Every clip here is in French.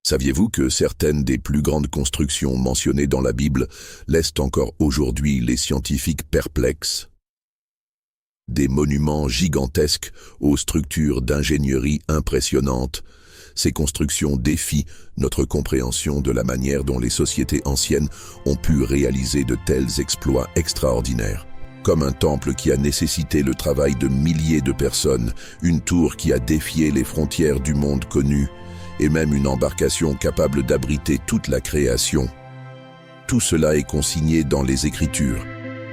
Saviez-vous que certaines des plus grandes constructions mentionnées dans la Bible laissent encore aujourd'hui les scientifiques perplexes? Des monuments gigantesques aux structures d'ingénierie impressionnantes, ces constructions défient notre compréhension de la manière dont les sociétés anciennes ont pu réaliser de tels exploits extraordinaires. Comme un temple qui a nécessité le travail de milliers de personnes, une tour qui a défié les frontières du monde connu, et même une embarcation capable d'abriter toute la création. Tout cela est consigné dans les Écritures,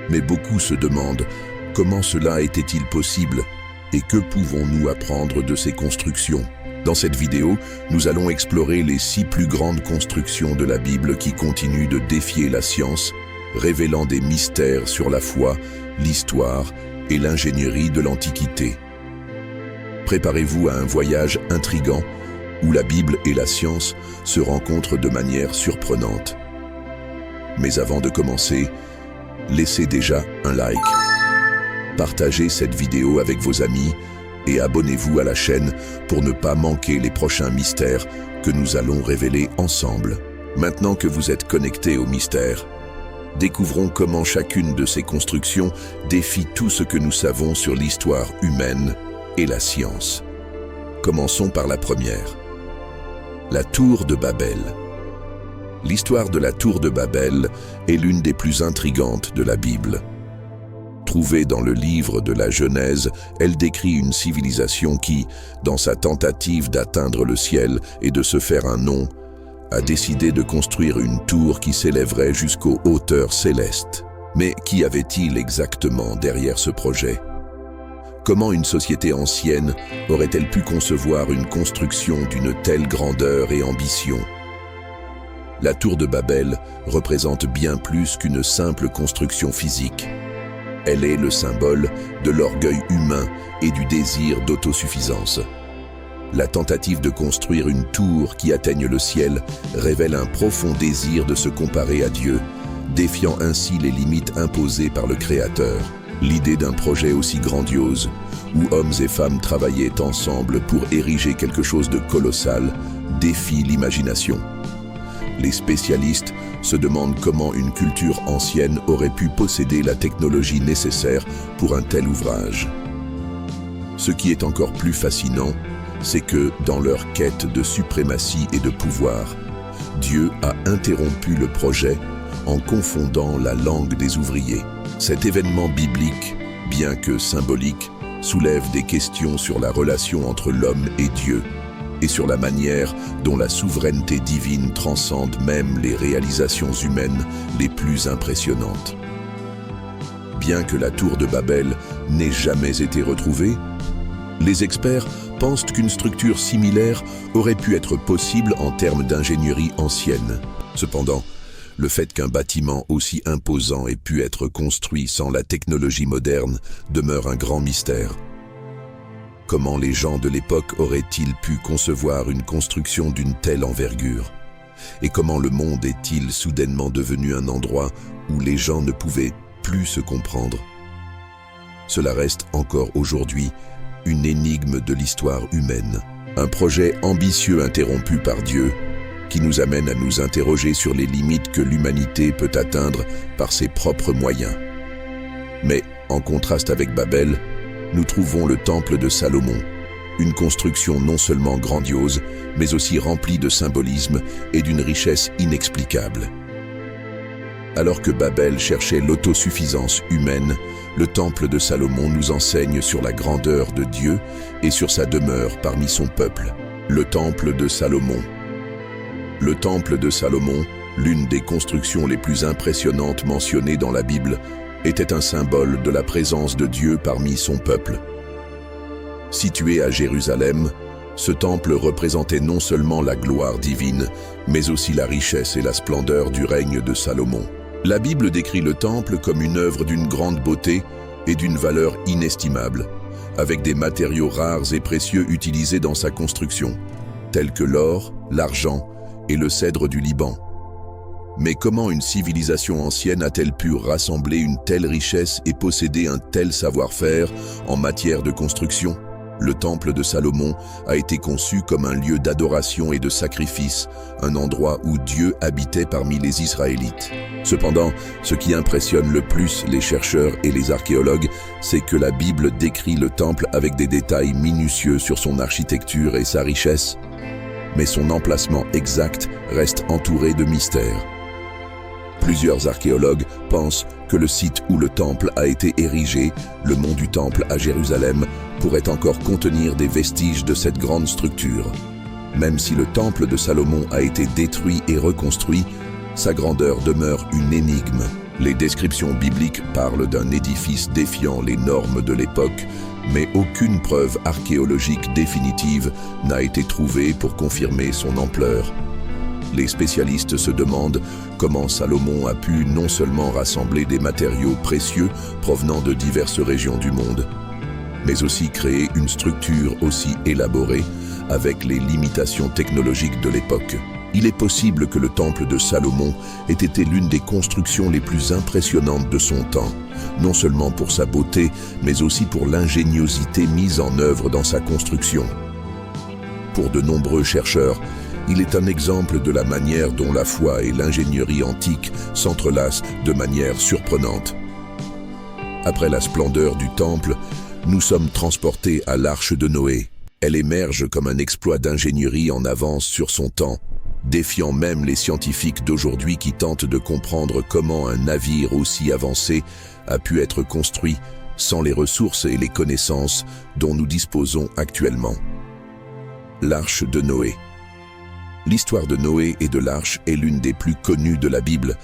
mais beaucoup se demandent comment cela était-il possible et que pouvons-nous apprendre de ces constructions. Dans cette vidéo, nous allons explorer les 6 plus grandes constructions de la Bible qui continuent de défier la science, révélant des mystères sur la foi, l'histoire et l'ingénierie de l'Antiquité. Préparez-vous à un voyage intrigant où la Bible et la science se rencontrent de manière surprenante. Mais avant de commencer, laissez déjà un like. Partagez cette vidéo avec vos amis et abonnez-vous à la chaîne pour ne pas manquer les prochains mystères que nous allons révéler ensemble. Maintenant que vous êtes connectés aux mystères, découvrons comment chacune de ces constructions défie tout ce que nous savons sur l'histoire humaine et la science. Commençons par la première. La tour de Babel. L'histoire de la tour de Babel est l'une des plus intrigantes de la Bible. Trouvée dans le livre de la Genèse, elle décrit une civilisation qui, dans sa tentative d'atteindre le ciel et de se faire un nom, a décidé de construire une tour qui s'élèverait jusqu'aux hauteurs célestes. Mais qu'y avait-il exactement derrière ce projet ? Comment une société ancienne aurait-elle pu concevoir une construction d'une telle grandeur et ambition ? La tour de Babel représente bien plus qu'une simple construction physique. Elle est le symbole de l'orgueil humain et du désir d'autosuffisance. La tentative de construire une tour qui atteigne le ciel révèle un profond désir de se comparer à Dieu, défiant ainsi les limites imposées par le Créateur. L'idée d'un projet aussi grandiose, où hommes et femmes travaillaient ensemble pour ériger quelque chose de colossal, défie l'imagination. Les spécialistes se demandent comment une culture ancienne aurait pu posséder la technologie nécessaire pour un tel ouvrage. Ce qui est encore plus fascinant, c'est que, dans leur quête de suprématie et de pouvoir, Dieu a interrompu le projet en confondant la langue des ouvriers. Cet événement biblique, bien que symbolique, soulève des questions sur la relation entre l'homme et Dieu et sur la manière dont la souveraineté divine transcende même les réalisations humaines les plus impressionnantes. Bien que la tour de Babel n'ait jamais été retrouvée, les experts pensent qu'une structure similaire aurait pu être possible en termes d'ingénierie ancienne. Cependant, le fait qu'un bâtiment aussi imposant ait pu être construit sans la technologie moderne demeure un grand mystère. Comment les gens de l'époque auraient-ils pu concevoir une construction d'une telle envergure? Et comment le monde est-il soudainement devenu un endroit où les gens ne pouvaient plus se comprendre? Cela reste encore aujourd'hui une énigme de l'histoire humaine. Un projet ambitieux interrompu par Dieu, qui nous amène à nous interroger sur les limites que l'humanité peut atteindre par ses propres moyens. Mais, en contraste avec Babel, nous trouvons le temple de Salomon, une construction non seulement grandiose, mais aussi remplie de symbolisme et d'une richesse inexplicable. Alors que Babel cherchait l'autosuffisance humaine, le temple de Salomon nous enseigne sur la grandeur de Dieu et sur sa demeure parmi son peuple. Le temple de Salomon. Le temple de Salomon, l'une des constructions les plus impressionnantes mentionnées dans la Bible, était un symbole de la présence de Dieu parmi son peuple. Situé à Jérusalem, ce temple représentait non seulement la gloire divine, mais aussi la richesse et la splendeur du règne de Salomon. La Bible décrit le temple comme une œuvre d'une grande beauté et d'une valeur inestimable, avec des matériaux rares et précieux utilisés dans sa construction, tels que l'or, l'argent et le cèdre du Liban. Mais comment une civilisation ancienne a-t-elle pu rassembler une telle richesse et posséder un tel savoir-faire en matière de construction? Le temple de Salomon a été conçu comme un lieu d'adoration et de sacrifice, un endroit où Dieu habitait parmi les Israélites. Cependant, ce qui impressionne le plus les chercheurs et les archéologues, c'est que la Bible décrit le temple avec des détails minutieux sur son architecture et sa richesse. Mais son emplacement exact reste entouré de mystères. Plusieurs archéologues pensent que le site où le temple a été érigé, le mont du Temple à Jérusalem, pourrait encore contenir des vestiges de cette grande structure. Même si le temple de Salomon a été détruit et reconstruit, sa grandeur demeure une énigme. Les descriptions bibliques parlent d'un édifice défiant les normes de l'époque, mais aucune preuve archéologique définitive n'a été trouvée pour confirmer son ampleur. Les spécialistes se demandent comment Salomon a pu non seulement rassembler des matériaux précieux provenant de diverses régions du monde, mais aussi créer une structure aussi élaborée avec les limitations technologiques de l'époque. Il est possible que le temple de Salomon ait été l'une des constructions les plus impressionnantes de son temps, non seulement pour sa beauté, mais aussi pour l'ingéniosité mise en œuvre dans sa construction. Pour de nombreux chercheurs, il est un exemple de la manière dont la foi et l'ingénierie antique s'entrelacent de manière surprenante. Après la splendeur du temple, nous sommes transportés à l'Arche de Noé. Elle émerge comme un exploit d'ingénierie en avance sur son temps, défiant même les scientifiques d'aujourd'hui qui tentent de comprendre comment un navire aussi avancé a pu être construit sans les ressources et les connaissances dont nous disposons actuellement. L'Arche de Noé. L'histoire de Noé et de l'Arche est l'une des plus connues de la Bible,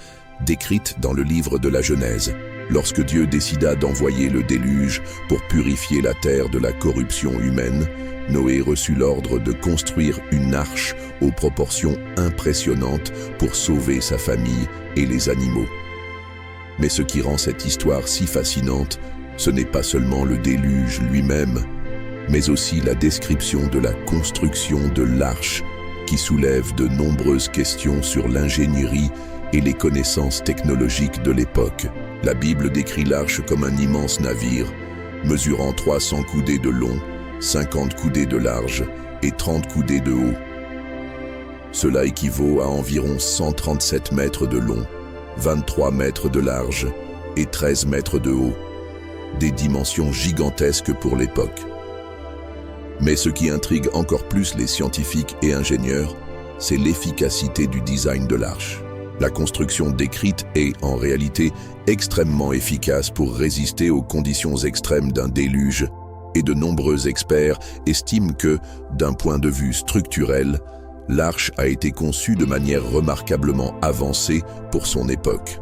décrite dans le livre de la Genèse. Lorsque Dieu décida d'envoyer le déluge pour purifier la terre de la corruption humaine, Noé reçut l'ordre de construire une arche aux proportions impressionnantes pour sauver sa famille et les animaux. Mais ce qui rend cette histoire si fascinante, ce n'est pas seulement le déluge lui-même, mais aussi la description de la construction de l'arche qui soulève de nombreuses questions sur l'ingénierie et les connaissances technologiques de l'époque. La Bible décrit l'arche comme un immense navire, mesurant 300 coudées de long, 50 coudées de large et 30 coudées de haut. Cela équivaut à environ 137 mètres de long, 23 mètres de large et 13 mètres de haut. Des dimensions gigantesques pour l'époque. Mais ce qui intrigue encore plus les scientifiques et ingénieurs, c'est l'efficacité du design de l'arche. La construction décrite est, en réalité, extrêmement efficace pour résister aux conditions extrêmes d'un déluge, et de nombreux experts estiment que, d'un point de vue structurel, l'arche a été conçue de manière remarquablement avancée pour son époque.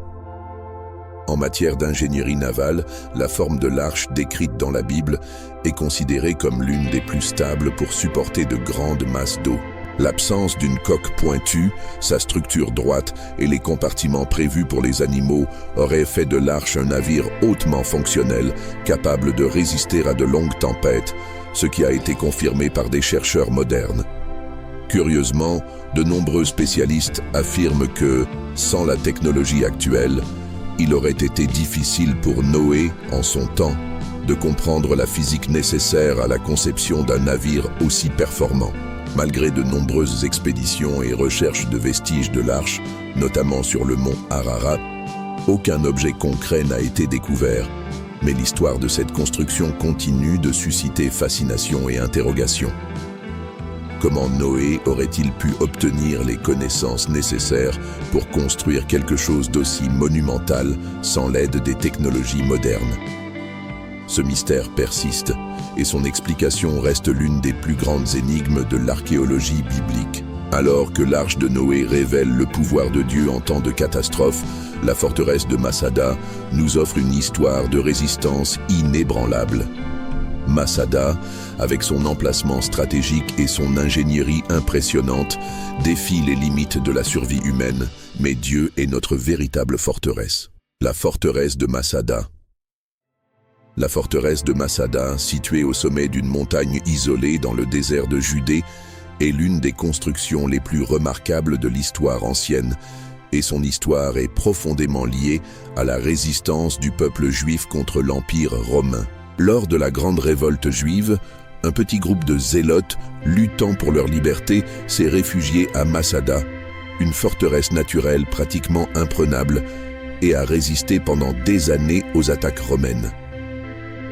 En matière d'ingénierie navale, la forme de l'arche décrite dans la Bible est considérée comme l'une des plus stables pour supporter de grandes masses d'eau. L'absence d'une coque pointue, sa structure droite et les compartiments prévus pour les animaux auraient fait de l'arche un navire hautement fonctionnel, capable de résister à de longues tempêtes, ce qui a été confirmé par des chercheurs modernes. Curieusement, de nombreux spécialistes affirment que, sans la technologie actuelle, il aurait été difficile pour Noé, en son temps, de comprendre la physique nécessaire à la conception d'un navire aussi performant. Malgré de nombreuses expéditions et recherches de vestiges de l'arche, notamment sur le mont Ararat, aucun objet concret n'a été découvert, mais l'histoire de cette construction continue de susciter fascination et interrogation. Comment Noé aurait-il pu obtenir les connaissances nécessaires pour construire quelque chose d'aussi monumental sans l'aide des technologies modernes? Ce mystère persiste et son explication reste l'une des plus grandes énigmes de l'archéologie biblique. Alors que l'arche de Noé révèle le pouvoir de Dieu en temps de catastrophe, la forteresse de Masada nous offre une histoire de résistance inébranlable. Masada, avec son emplacement stratégique et son ingénierie impressionnante, défie les limites de la survie humaine, mais Dieu est notre véritable forteresse. La forteresse de Masada. La forteresse de Masada, située au sommet d'une montagne isolée dans le désert de Judée, est l'une des constructions les plus remarquables de l'histoire ancienne, et son histoire est profondément liée à la résistance du peuple juif contre l'Empire romain. Lors de la grande révolte juive, un petit groupe de zélotes luttant pour leur liberté s'est réfugié à Masada, une forteresse naturelle pratiquement imprenable, et a résisté pendant des années aux attaques romaines.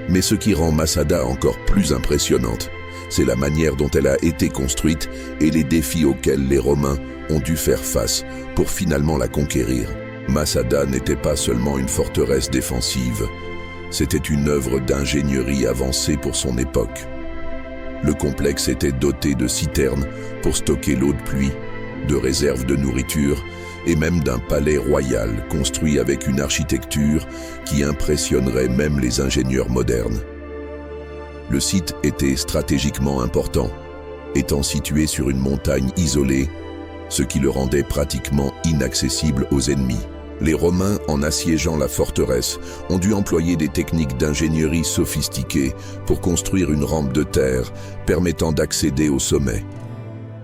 Mais ce qui rend Masada encore plus impressionnante, c'est la manière dont elle a été construite et les défis auxquels les Romains ont dû faire face pour finalement la conquérir. Masada n'était pas seulement une forteresse défensive, c'était une œuvre d'ingénierie avancée pour son époque. Le complexe était doté de citernes pour stocker l'eau de pluie, de réserves de nourriture et même d'un palais royal construit avec une architecture qui impressionnerait même les ingénieurs modernes. Le site était stratégiquement important, étant situé sur une montagne isolée, ce qui le rendait pratiquement inaccessible aux ennemis. Les Romains, en assiégeant la forteresse, ont dû employer des techniques d'ingénierie sophistiquées pour construire une rampe de terre permettant d'accéder au sommet.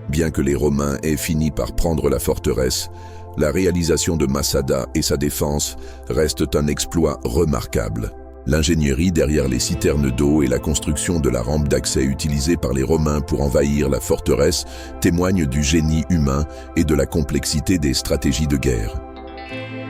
Bien que les Romains aient fini par prendre la forteresse, la réalisation de Masada et sa défense restent un exploit remarquable. L'ingénierie derrière les citernes d'eau et la construction de la rampe d'accès utilisée par les Romains pour envahir la forteresse témoignent du génie humain et de la complexité des stratégies de guerre.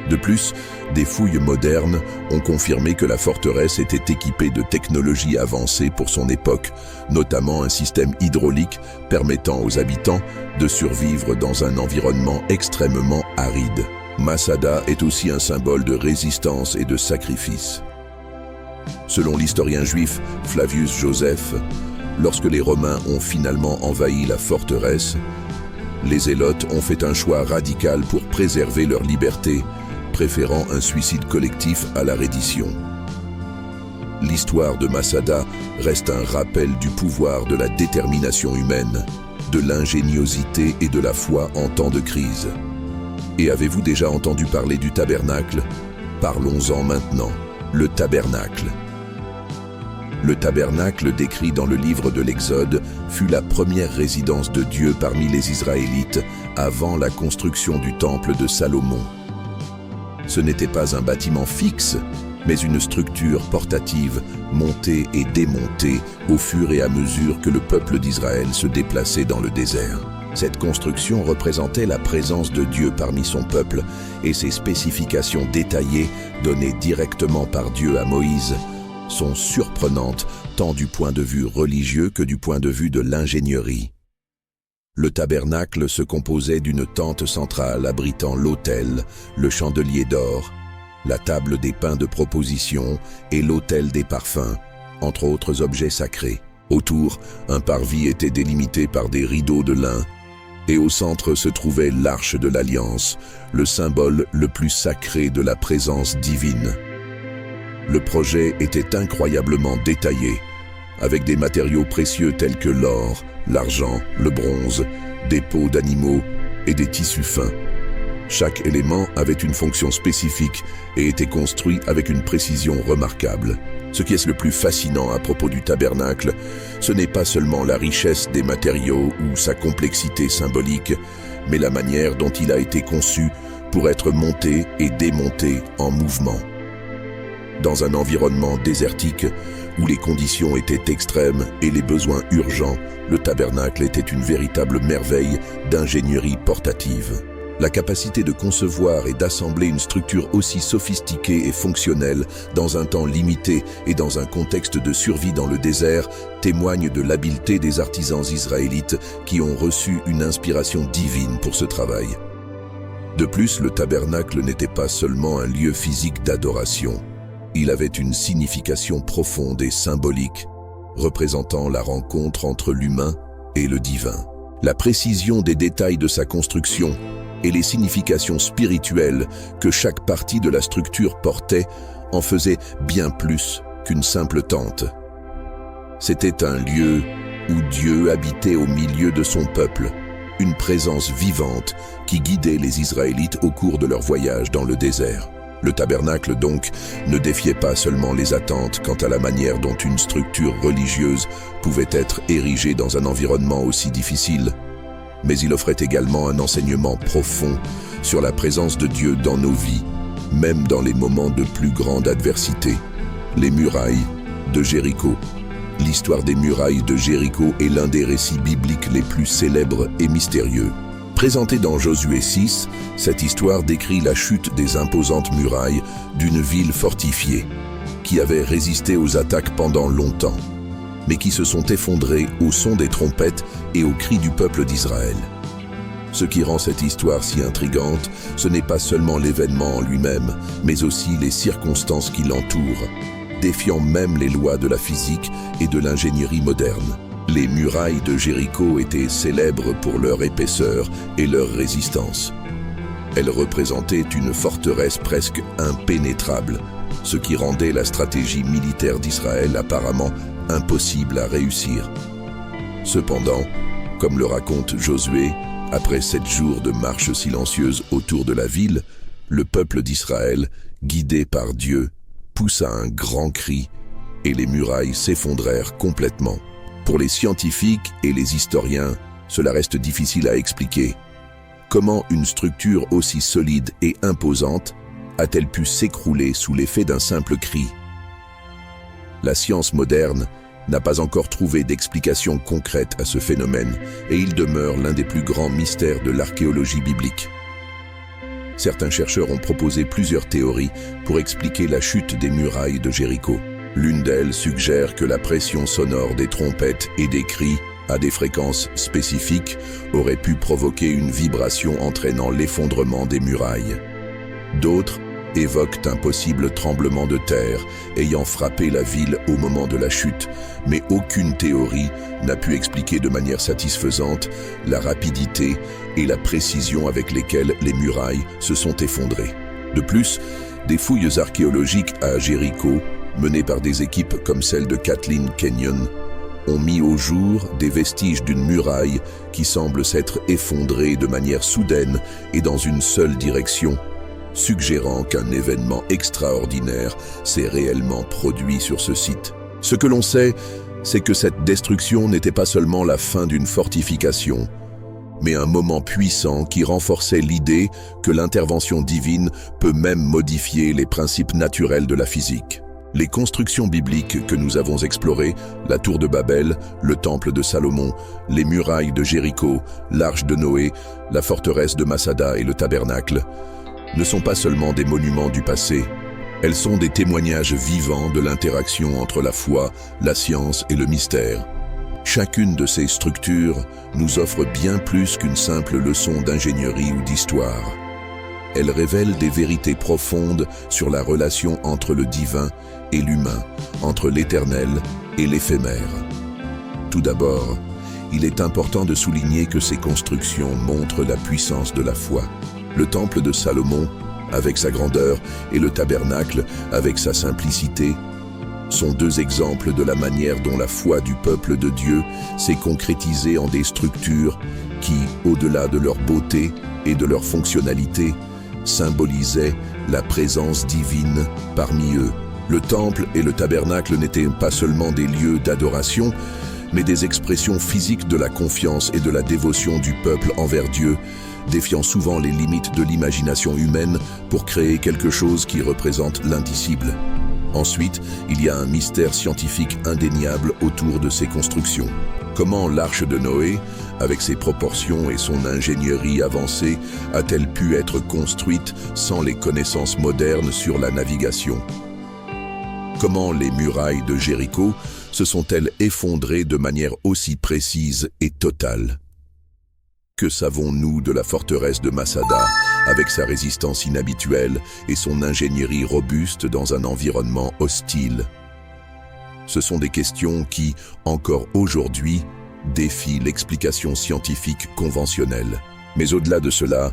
De plus, des fouilles modernes ont confirmé que la forteresse était équipée de technologies avancées pour son époque, notamment un système hydraulique permettant aux habitants de survivre dans un environnement extrêmement aride. Masada est aussi un symbole de résistance et de sacrifice. Selon l'historien juif Flavius Joseph, lorsque les Romains ont finalement envahi la forteresse, les Zélotes ont fait un choix radical pour préserver leur liberté, préférant un suicide collectif à la reddition. L'histoire de Masada reste un rappel du pouvoir de la détermination humaine, de l'ingéniosité et de la foi en temps de crise. Et avez-vous déjà entendu parler du tabernacle? Parlons-en maintenant. Le tabernacle. Le tabernacle décrit dans le livre de l'Exode fut la première résidence de Dieu parmi les Israélites avant la construction du temple de Salomon. Ce n'était pas un bâtiment fixe, mais une structure portative, montée et démontée au fur et à mesure que le peuple d'Israël se déplaçait dans le désert. Cette construction représentait la présence de Dieu parmi son peuple et ses spécifications détaillées, données directement par Dieu à Moïse, sont surprenantes tant du point de vue religieux que du point de vue de l'ingénierie. Le tabernacle se composait d'une tente centrale abritant l'autel, le chandelier d'or, la table des pains de proposition et l'autel des parfums, entre autres objets sacrés. Autour, un parvis était délimité par des rideaux de lin, et au centre se trouvait l'arche de l'Alliance, le symbole le plus sacré de la présence divine. Le projet était incroyablement détaillé, avec des matériaux précieux tels que l'or, l'argent, le bronze, des peaux d'animaux et des tissus fins. Chaque élément avait une fonction spécifique et était construit avec une précision remarquable. Ce qui est le plus fascinant à propos du tabernacle, ce n'est pas seulement la richesse des matériaux ou sa complexité symbolique, mais la manière dont il a été conçu pour être monté et démonté en mouvement. Dans un environnement désertique, où les conditions étaient extrêmes et les besoins urgents, le tabernacle était une véritable merveille d'ingénierie portative. La capacité de concevoir et d'assembler une structure aussi sophistiquée et fonctionnelle dans un temps limité et dans un contexte de survie dans le désert témoigne de l'habileté des artisans israélites qui ont reçu une inspiration divine pour ce travail. De plus, le tabernacle n'était pas seulement un lieu physique d'adoration. Il avait une signification profonde et symbolique, représentant la rencontre entre l'humain et le divin. La précision des détails de sa construction et les significations spirituelles que chaque partie de la structure portait en faisaient bien plus qu'une simple tente. C'était un lieu où Dieu habitait au milieu de son peuple, une présence vivante qui guidait les Israélites au cours de leur voyage dans le désert. Le tabernacle, donc, ne défiait pas seulement les attentes quant à la manière dont une structure religieuse pouvait être érigée dans un environnement aussi difficile, mais il offrait également un enseignement profond sur la présence de Dieu dans nos vies, même dans les moments de plus grande adversité. Les murailles de Jéricho, L'histoire des murailles de Jéricho est l'un des récits bibliques les plus célèbres et mystérieux. Présentée dans Josué 6, cette histoire décrit la chute des imposantes murailles d'une ville fortifiée, qui avait résisté aux attaques pendant longtemps, mais qui se sont effondrées au son des trompettes et aux cris du peuple d'Israël. Ce qui rend cette histoire si intrigante, ce n'est pas seulement l'événement en lui-même, mais aussi les circonstances qui l'entourent, défiant même les lois de la physique et de l'ingénierie moderne. Les murailles de Jéricho étaient célèbres pour leur épaisseur et leur résistance. Elles représentaient une forteresse presque impénétrable, ce qui rendait la stratégie militaire d'Israël apparemment impossible à réussir. Cependant, comme le raconte Josué, après 7 jours de marche silencieuse autour de la ville, le peuple d'Israël, guidé par Dieu, poussa un grand cri et les murailles s'effondrèrent complètement. Pour les scientifiques et les historiens, cela reste difficile à expliquer. Comment une structure aussi solide et imposante a-t-elle pu s'écrouler sous l'effet d'un simple cri? La science moderne n'a pas encore trouvé d'explication concrète à ce phénomène et il demeure l'un des plus grands mystères de l'archéologie biblique. Certains chercheurs ont proposé plusieurs théories pour expliquer la chute des murailles de Jéricho. L'une d'elles suggère que la pression sonore des trompettes et des cris à des fréquences spécifiques aurait pu provoquer une vibration entraînant l'effondrement des murailles. D'autres évoquent un possible tremblement de terre ayant frappé la ville au moment de la chute, mais aucune théorie n'a pu expliquer de manière satisfaisante la rapidité et la précision avec lesquelles les murailles se sont effondrées. De plus, des fouilles archéologiques à Jéricho, menées par des équipes comme celle de Kathleen Kenyon, ont mis au jour des vestiges d'une muraille qui semble s'être effondrée de manière soudaine et dans une seule direction, suggérant qu'un événement extraordinaire s'est réellement produit sur ce site. Ce que l'on sait, c'est que cette destruction n'était pas seulement la fin d'une fortification, mais un moment puissant qui renforçait l'idée que l'intervention divine peut même modifier les principes naturels de la physique. Les constructions bibliques que nous avons explorées, la tour de Babel, le temple de Salomon, les murailles de Jéricho, l'arche de Noé, la forteresse de Masada et le tabernacle, ne sont pas seulement des monuments du passé, elles sont des témoignages vivants de l'interaction entre la foi, la science et le mystère. Chacune de ces structures nous offre bien plus qu'une simple leçon d'ingénierie ou d'histoire. Elle révèle des vérités profondes sur la relation entre le divin et l'humain, entre l'éternel et l'éphémère. Tout d'abord, il est important de souligner que ces constructions montrent la puissance de la foi. Le temple de Salomon, avec sa grandeur, et le tabernacle, avec sa simplicité, sont 2 exemples de la manière dont la foi du peuple de Dieu s'est concrétisée en des structures qui, au-delà de leur beauté et de leur fonctionnalité, symbolisaient la présence divine parmi eux. Le temple et le tabernacle n'étaient pas seulement des lieux d'adoration, mais des expressions physiques de la confiance et de la dévotion du peuple envers Dieu, défiant souvent les limites de l'imagination humaine pour créer quelque chose qui représente l'indicible. Ensuite, il y a un mystère scientifique indéniable autour de ces constructions. Comment l'arche de Noé, avec ses proportions et son ingénierie avancée, a-t-elle pu être construite sans les connaissances modernes sur la navigation? Comment les murailles de Jéricho se sont-elles effondrées de manière aussi précise et totale? Que savons-nous de la forteresse de Masada, avec sa résistance inhabituelle et son ingénierie robuste dans un environnement hostile? Ce sont des questions qui, encore aujourd'hui, défient l'explication scientifique conventionnelle. Mais au-delà de cela,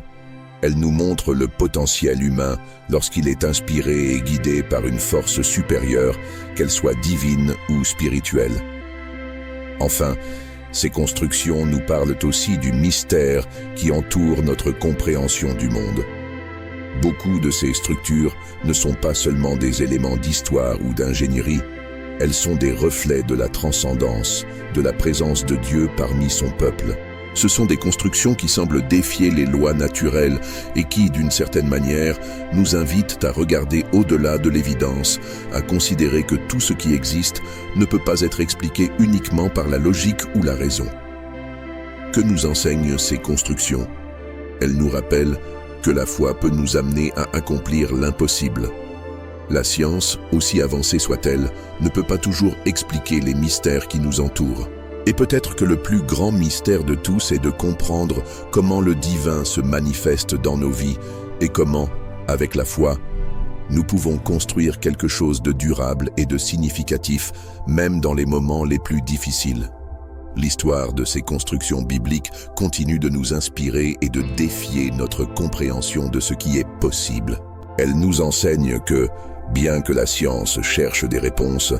elles nous montrent le potentiel humain lorsqu'il est inspiré et guidé par une force supérieure, qu'elle soit divine ou spirituelle. Enfin, ces constructions nous parlent aussi du mystère qui entoure notre compréhension du monde. Beaucoup de ces structures ne sont pas seulement des éléments d'histoire ou d'ingénierie, elles sont des reflets de la transcendance, de la présence de Dieu parmi son peuple. Ce sont des constructions qui semblent défier les lois naturelles et qui, d'une certaine manière, nous invitent à regarder au-delà de l'évidence, à considérer que tout ce qui existe ne peut pas être expliqué uniquement par la logique ou la raison. Que nous enseignent ces constructions? Elles nous rappellent que la foi peut nous amener à accomplir l'impossible. La science, aussi avancée soit-elle, ne peut pas toujours expliquer les mystères qui nous entourent. Et peut-être que le plus grand mystère de tous est de comprendre comment le divin se manifeste dans nos vies et comment, avec la foi, nous pouvons construire quelque chose de durable et de significatif, même dans les moments les plus difficiles. L'histoire de ces constructions bibliques continue de nous inspirer et de défier notre compréhension de ce qui est possible. Elle nous enseigne que, bien que la science cherche des réponses,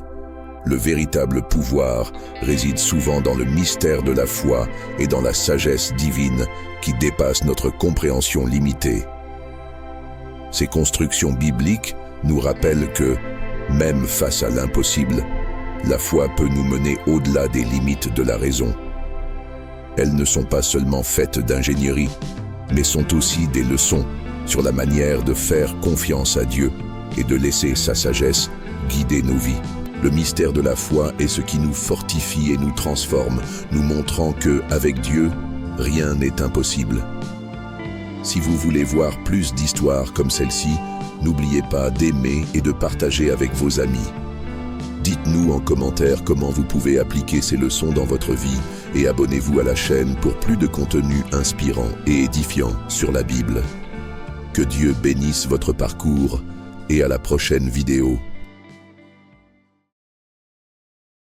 le véritable pouvoir réside souvent dans le mystère de la foi et dans la sagesse divine qui dépasse notre compréhension limitée. Ces constructions bibliques nous rappellent que, même face à l'impossible, la foi peut nous mener au-delà des limites de la raison. Elles ne sont pas seulement faites d'ingénierie, mais sont aussi des leçons sur la manière de faire confiance à Dieu et de laisser sa sagesse guider nos vies. Le mystère de la foi est ce qui nous fortifie et nous transforme, nous montrant que, avec Dieu, rien n'est impossible. Si vous voulez voir plus d'histoires comme celle-ci, n'oubliez pas d'aimer et de partager avec vos amis. Dites-nous en commentaire comment vous pouvez appliquer ces leçons dans votre vie et abonnez-vous à la chaîne pour plus de contenu inspirant et édifiant sur la Bible. Que Dieu bénisse votre parcours et à la prochaine vidéo.